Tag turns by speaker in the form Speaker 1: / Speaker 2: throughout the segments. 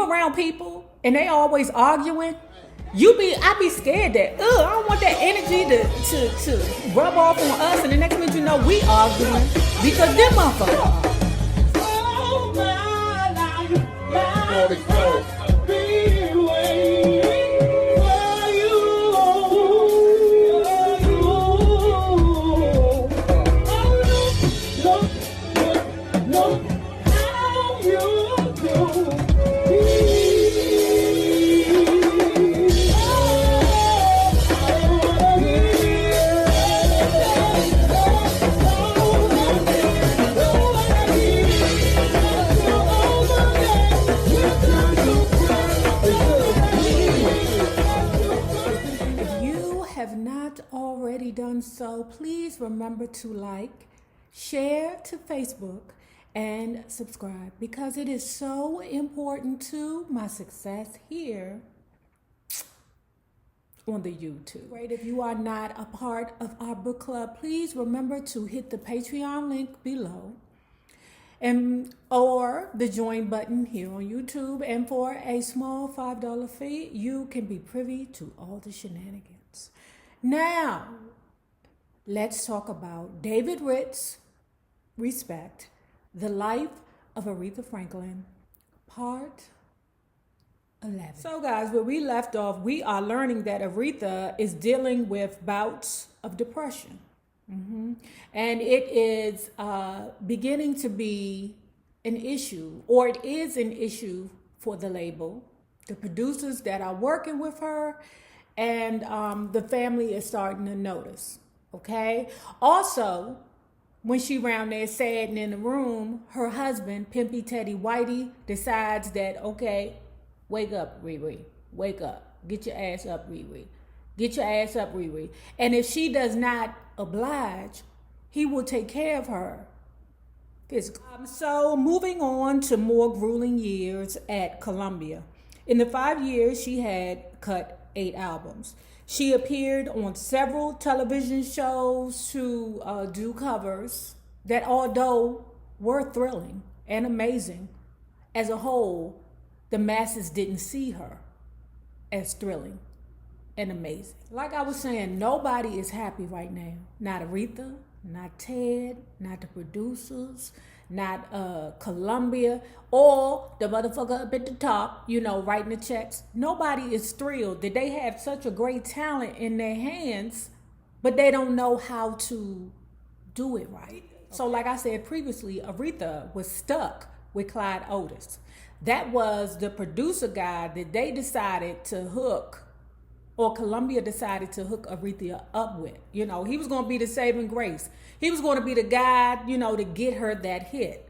Speaker 1: you around people and they always arguing, I be scared that, I don't want that energy to rub off on us, and the next minute you know we arguing because them motherfuckers. Done so, please remember to like, share to Facebook, and subscribe, because it is so important to my success here on the YouTube. Right, if you are not a part of our book club, please remember to hit the Patreon link below or the join button here on YouTube, and for a small $5 fee you can be privy to all the shenanigans. Now let's talk about David Ritz, Respect, The Life of Aretha Franklin, Part 11. So guys, where we left off, we are learning that Aretha is dealing with bouts of depression. And it is beginning to be an issue, or it is an issue for the label, the producers that are working with her, and the family is starting to notice. Okay. Also, when she around there sad and in the room, her husband, Pimpy Teddy Whitey, decides that, okay, wake up, ReRe. Wake up. Get your ass up, ReRe. Get your ass up, ReRe. And if she does not oblige, he will take care of her physically. So moving on to more grueling years at Columbia. In the 5 years, she had cut 8 albums. She appeared on several television shows to do covers that, although were thrilling and amazing, as a whole, the masses didn't see her as thrilling and amazing. Like I was saying, nobody is happy right now. Not Aretha, not Ted, not the producers, not Columbia, or the motherfucker up at the top, writing the checks. Nobody is thrilled that they have such a great talent in their hands, but they don't know how to do it right. So like I said previously, Aretha was stuck with Clyde Otis. That was the producer guy that they decided to hook, or Columbia decided to hook Aretha up with. He was going to be the saving grace. He was going to be the guy, to get her that hit.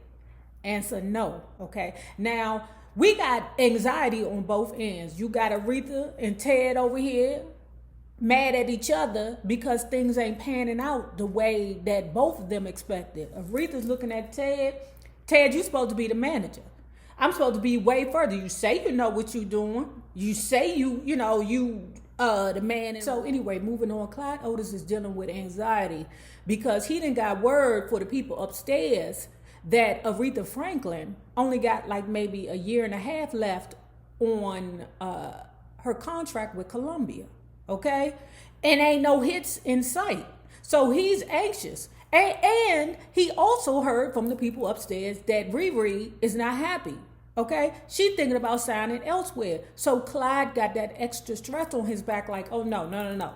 Speaker 1: Answer no, okay? Now, we got anxiety on both ends. You got Aretha and Ted over here mad at each other because things ain't panning out the way that both of them expected. Aretha's looking at Ted. Ted, you're supposed to be the manager. I'm supposed to be way further. You say you know what you're doing. You say you the man. So anyway, moving on, Clyde Otis is dealing with anxiety because he done got word for the people upstairs that Aretha Franklin only got like maybe a year and a half left on her contract with Columbia, okay? And ain't no hits in sight. So he's anxious. And he also heard from the people upstairs that ReRe is not happy. Okay, she thinking about signing elsewhere. So Clyde got that extra stress on his back, like, oh no.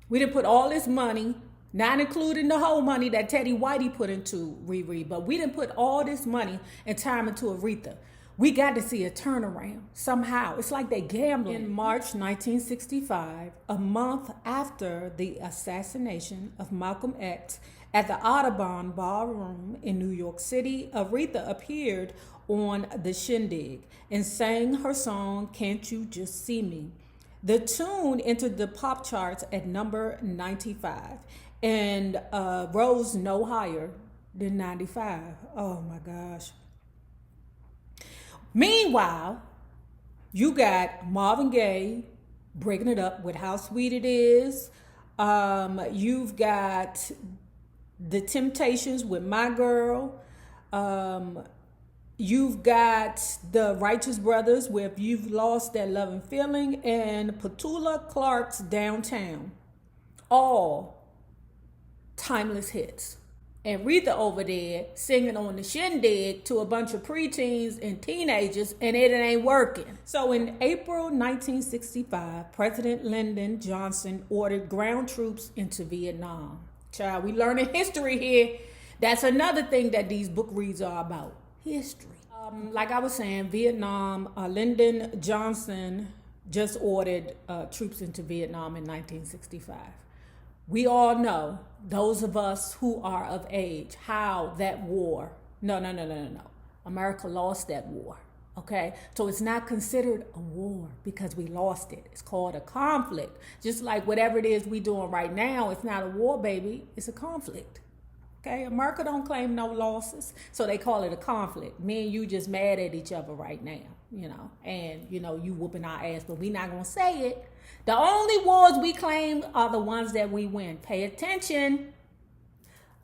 Speaker 1: We didn't put all this money, not including the whole money that Teddy Whitey put into ReRe, but we didn't put all this money and time into Aretha. We got to see a turnaround somehow. It's like they gambling. In March 1965, a month after the assassination of Malcolm X at the Audubon Ballroom in New York City, Aretha appeared on the Shindig and sang her song, Can't You Just See Me? The tune entered the pop charts at number 95 and rose no higher than 95. Oh my gosh. Meanwhile, you got Marvin Gaye breaking it up with How Sweet It Is. You've got The Temptations with My Girl. You've got the Righteous Brothers with You've Lost That Loving Feeling and Petula Clark's Downtown. All timeless hits. And Aretha over there singing on the shindig to a bunch of preteens and teenagers, and it ain't working. So in April 1965, President Lyndon Johnson ordered ground troops into Vietnam. Child, we learning history here. That's another thing that these book reads are about, history. Like I was saying, Vietnam, Lyndon Johnson just ordered troops into Vietnam in 1965. We all know, those of us who are of age, how that war, no. America lost that war, okay? So it's not considered a war because we lost it. It's called a conflict. Just like whatever it is we doing right now, it's not a war, baby. It's a conflict, okay? America don't claim no losses, so they call it a conflict. Me and you just mad at each other right now, and, you whooping our ass, but we not going to say it. The only wars we claim are the ones that we win. Pay attention.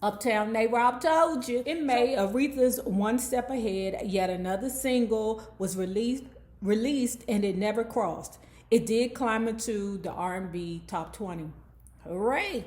Speaker 1: Uptown NayRob told you. In May, Aretha's One Step Ahead, yet another single, was released and it never crossed. It did climb into the R&B top 20. Hooray.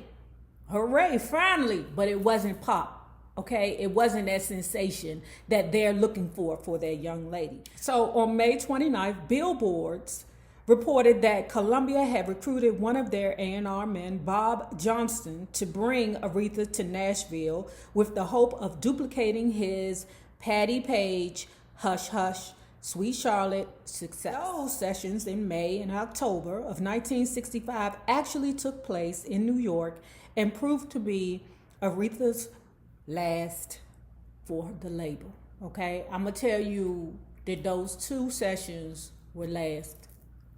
Speaker 1: Hooray, finally. But it wasn't pop, okay? It wasn't that sensation that they're looking for their young lady. So on May 29th, Billboard's reported that Columbia had recruited one of their A&R men, Bob Johnston, to bring Aretha to Nashville with the hope of duplicating his Patti Page, Hush Hush, Sweet Charlotte success. Those sessions in May and October of 1965 actually took place in New York and proved to be Aretha's last for the label, okay? I'm going to tell you that those two sessions were last.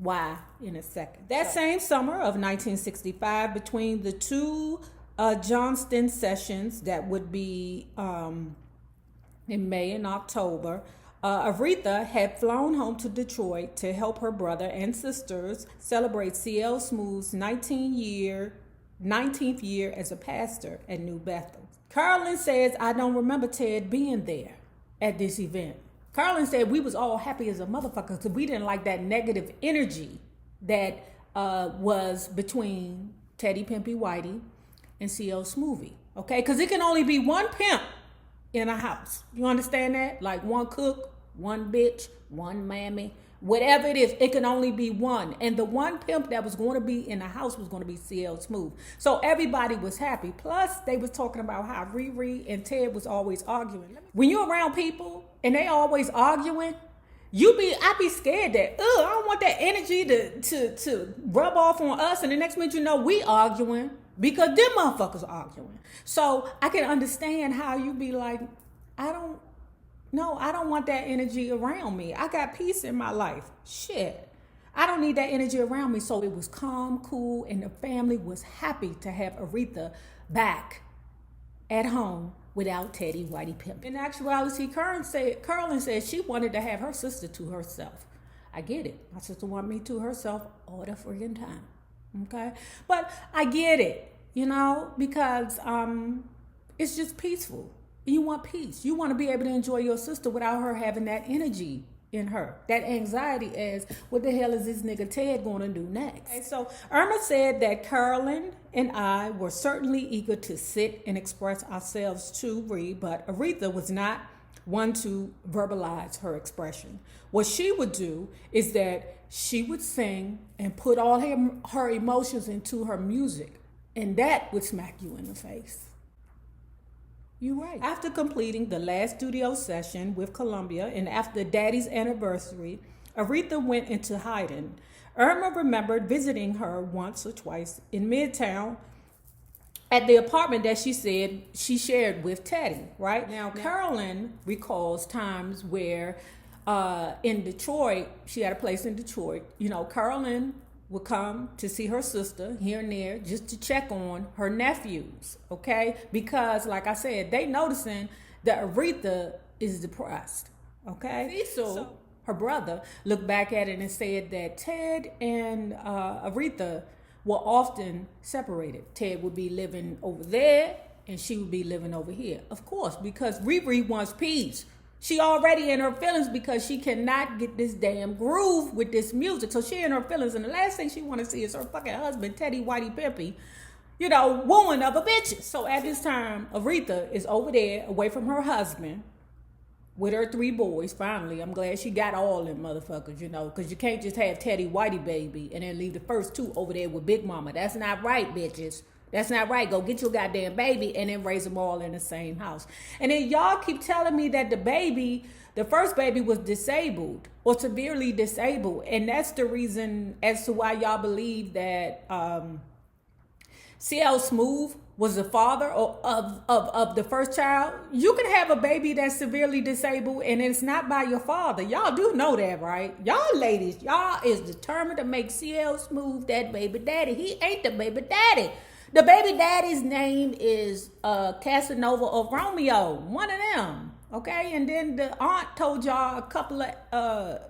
Speaker 1: Why in a second. That same summer of 1965, between the two Johnston sessions that would be in May and October, Aretha had flown home to Detroit to help her brother and sisters celebrate CL Smooth's 19th year as a pastor at New Bethel. Carolyn says, I don't remember Ted being there at this event. Carlin said we was all happy as a motherfucker because we didn't like that negative energy that was between Teddy Pimpy Whitey and CL Smoothie, okay? Because it can only be one pimp in a house. You understand that? Like one cook, one bitch, one mammy, whatever it is, it can only be one. And the one pimp that was going to be in the house was going to be CL Smooth. So everybody was happy. Plus, they was talking about how ReRe and Ted was always arguing. When you're around people and they always arguing, I be scared that, I don't want that energy to rub off on us. And the next minute you know, we arguing because them motherfuckers arguing. So I can understand how you be like, I don't want that energy around me. I got peace in my life. Shit. I don't need that energy around me. So it was calm, cool, and the family was happy to have Aretha back at home without Teddy Whitey Pimp. In actuality, Carolyn said she wanted to have her sister to herself. I get it. My sister wanted me to herself all the friggin' time. Okay? But I get it, because it's just peaceful. You want peace. You want to be able to enjoy your sister without her having that energy in her. That anxiety as, what the hell is this nigga Ted going to do next? Okay, so Irma said that Carolyn and I were certainly eager to sit and express ourselves to Ree, but Aretha was not one to verbalize her expression. What she would do is that she would sing and put all her emotions into her music, and that would smack you in the face. You're right. After completing the last studio session with Columbia and after Daddy's anniversary, Aretha went into hiding. Irma remembered visiting her once or twice in Midtown at the apartment that she said she shared with Teddy, right? Now, Carolyn recalls times where in Detroit, she had a place in Detroit, Carolyn would come to see her sister here and there just to check on her nephews, okay? Because, like I said, they noticing that Aretha is depressed, okay? So her brother looked back at it and said that Ted and Aretha were often separated. Ted would be living over there and she would be living over here. Of course, because ReRe wants peace. She already in her feelings because she cannot get this damn groove with this music. So she in her feelings, and the last thing she want to see is her fucking husband, Teddy Whitey Pimpy, wooing other bitches. So at this time, Aretha is over there away from her husband with her 3 boys. Finally, I'm glad she got all them motherfuckers, because you can't just have Teddy Whitey baby and then leave the first 2 over there with Big Mama. That's not right, bitches. That's not right. Go get your goddamn baby and then raise them all in the same house. And then y'all keep telling me that the first baby was disabled or severely disabled. And that's the reason as to why y'all believe that CL Smooth was the father of the first child. You can have a baby that's severely disabled and it's not by your father. Y'all do know that, right? Y'all ladies, y'all is determined to make CL Smooth that baby daddy. He ain't the baby daddy. The baby daddy's name is Casanova or Romeo, one of them, okay? And then the aunt told y'all a couple of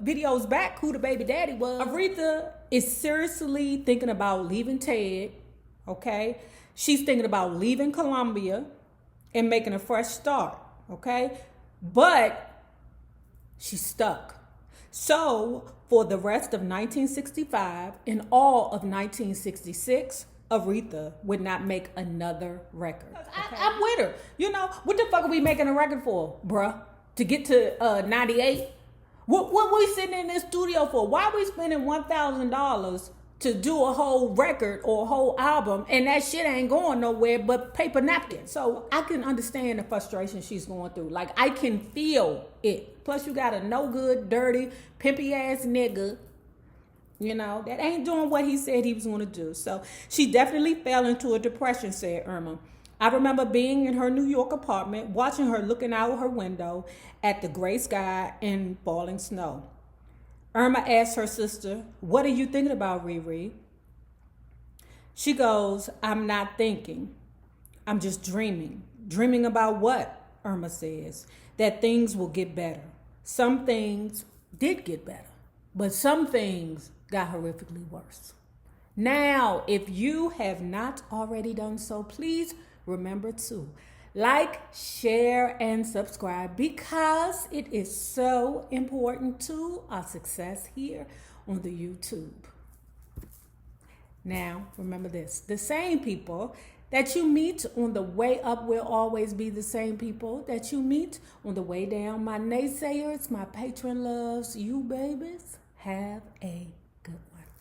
Speaker 1: videos back who the baby daddy was. Aretha is seriously thinking about leaving Ted, okay? She's thinking about leaving Colombia and making a fresh start, okay? But she's stuck. So for the rest of 1965 and all of 1966, Aretha would not make another record. Okay? I'm with her. What the fuck are we making a record for, bruh? To get to 98? What we sitting in this studio for? Why are we spending $1,000 to do a whole record or a whole album and that shit ain't going nowhere but paper napkins? So I can understand the frustration she's going through. Like, I can feel it. Plus you got a no good, dirty, pimpy ass nigga that ain't doing what he said he was going to do. So she definitely fell into a depression, said Irma. I remember being in her New York apartment, watching her looking out her window at the gray sky and falling snow. Irma asked her sister, "What are you thinking about, ReRe?" She goes, "I'm not thinking. I'm just dreaming." Dreaming about what? Irma says. That things will get better. Some things did get better, but some things got horrifically worse. Now, if you have not already done so, please remember to like, share, and subscribe because it is so important to our success here on the YouTube. Now, remember this. The same people that you meet on the way up will always be the same people that you meet on the way down. My naysayers, my patron loves, you babies, have a